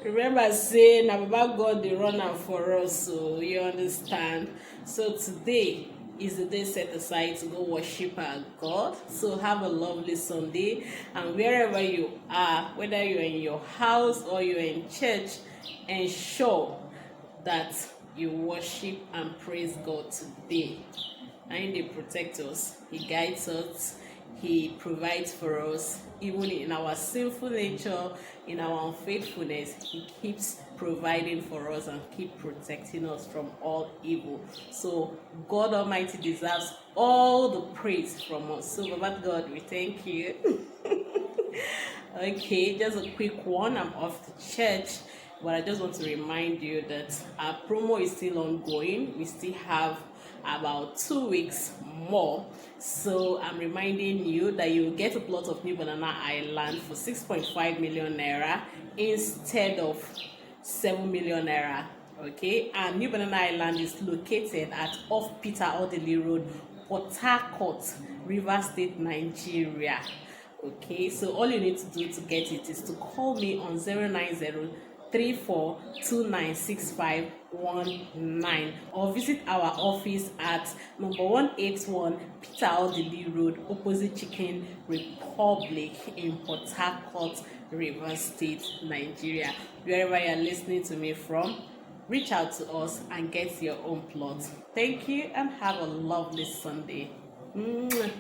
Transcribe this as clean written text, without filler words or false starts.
Remember saying about God the runner for us, so you understand. So today is the day set aside to go worship our God. So have a lovely Sunday, and wherever you are, whether you're in your house or you're in church, ensure that you worship and praise God today. And He protects us, He guides us, He provides for us, even in our sinful nature, in our unfaithfulness. He keeps providing for us and keep protecting us from all evil. So God Almighty deserves all the praise from us. So Baba God, we thank you. Okay, just a quick one. I'm off to church, but I just want to remind you that our promo is still ongoing. We still have about 2 weeks more. So I'm reminding you that you will get a plot of New Banana Island for 6.5 million naira instead of 7 million naira. Okay, and New Banana Island is located at off Peter Odili Road, Port Harcourt, River State, Nigeria. Okay, so all you need to do to get it is to call me on 09034296519 or visit our office at number 181 Peter Odili Road, opposite Chicken Republic in Port Harcourt, River State, Nigeria. Wherever you're listening to me from, reach out to us and get your own plot. Thank you and have a lovely Sunday. Mwah.